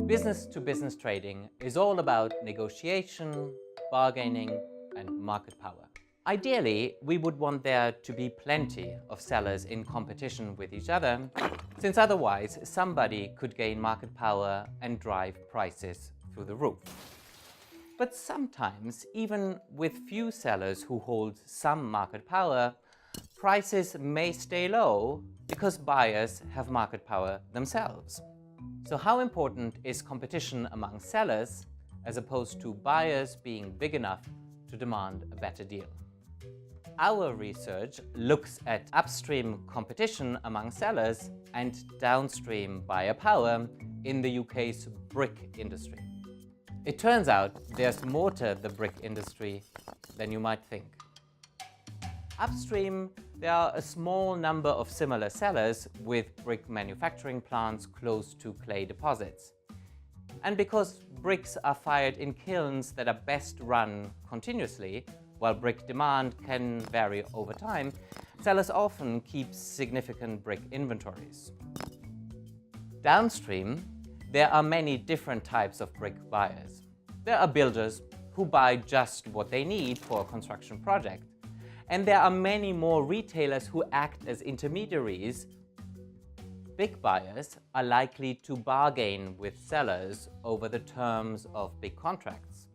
Business-to-business trading is all about negotiation, bargaining, and market power. Ideally, we would want there to be plenty of sellers in competition with each other, since otherwise somebody could gain market power and drive prices through the roof. But sometimes, even with few sellers who hold some market power, prices may stay low because buyers have market power themselves. So how important is competition among sellers as opposed to buyers being big enough to demand a better deal? Our research looks at upstream competition among sellers and downstream buyer power in the UK's brick industry. It turns out there's more to the brick industry than you might think. Upstream, there are a small number of similar sellers with brick manufacturing plants close to clay deposits. And because bricks are fired in kilns that are best run continuously, while brick demand can vary over time, sellers often keep significant brick inventories. Downstream, there are many different types of brick buyers. There are builders who buy just what they need for a construction project. And there are many more retailers who act as intermediaries. Big buyers are likely to bargain with sellers over the terms of big contracts.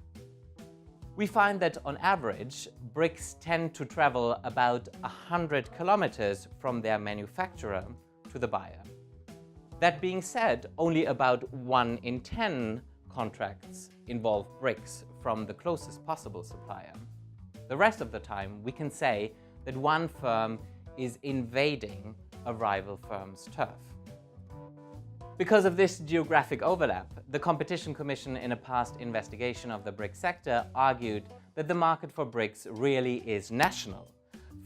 We find that on average, bricks tend to travel about 100 kilometers from their manufacturer to the buyer. That being said, only about 1 in 10 contracts involve bricks from the closest possible supplier. The rest of the time, we can say that one firm is invading a rival firm's turf. Because of this geographic overlap, the Competition Commission in a past investigation of the brick sector argued that the market for bricks really is national.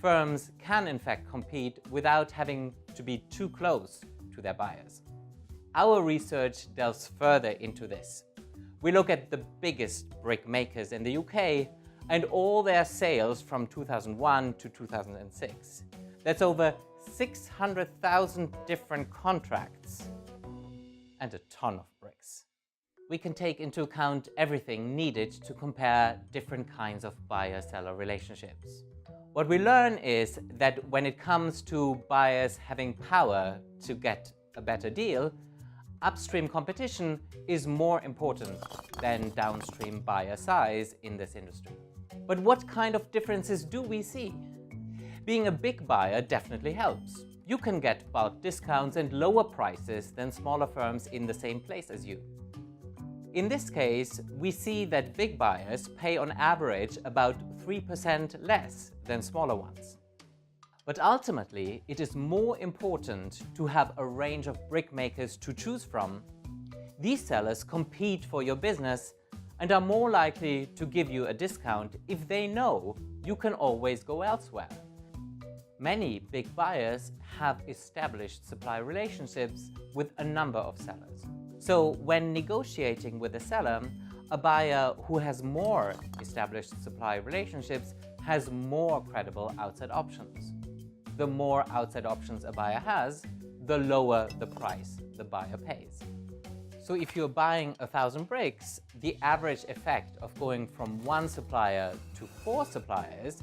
Firms can in fact compete without having to be too close to their buyers. Our research delves further into this. We look at the biggest brick makers in the UK and all their sales from 2001 to 2006. That's over 600,000 different contracts and a ton of bricks. We can take into account everything needed to compare different kinds of buyer-seller relationships. What we learn is that when it comes to buyers having power to get a better deal, upstream competition is more important than downstream buyer size in this industry. But what kind of differences do we see? Being a big buyer definitely helps. You can get bulk discounts and lower prices than smaller firms in the same place as you. In this case, we see that big buyers pay on average about 3% less than smaller ones. But ultimately, it is more important to have a range of brick makers to choose from. These sellers compete for your business and are more likely to give you a discount if they know you can always go elsewhere. Many big buyers have established supply relationships with a number of sellers. So when negotiating with a seller, a buyer who has more established supply relationships has more credible outside options. The more outside options a buyer has, the lower the price the buyer pays. So if you're buying 1,000 bricks, the average effect of going from 1 supplier to 4 suppliers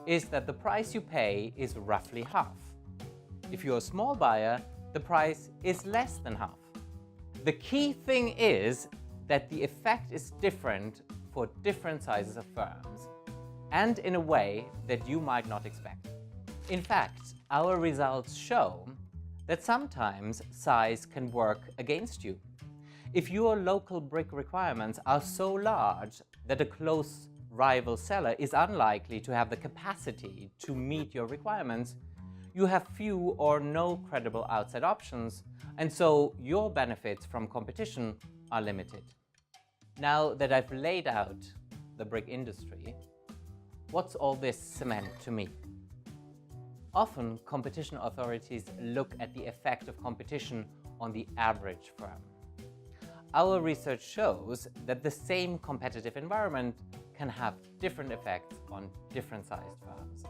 is that the price you pay is roughly half. If you're a small buyer, the price is less than half. The key thing is that the effect is different for different sizes of firms and in a way that you might not expect. In fact, our results show that sometimes size can work against you. If your local brick requirements are so large that a close rival seller is unlikely to have the capacity to meet your requirements, you have few or no credible outside options, and so your benefits from competition are limited. Now that I've laid out the brick industry, what's all this cement to me? Often, competition authorities look at the effect of competition on the average firm. Our research shows that the same competitive environment can have different effects on different sized firms.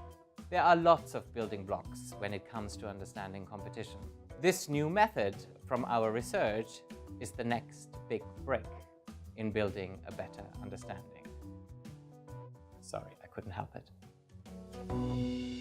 There are lots of building blocks when it comes to understanding competition. This new method from our research is the next big brick in building a better understanding. Sorry, I couldn't help it.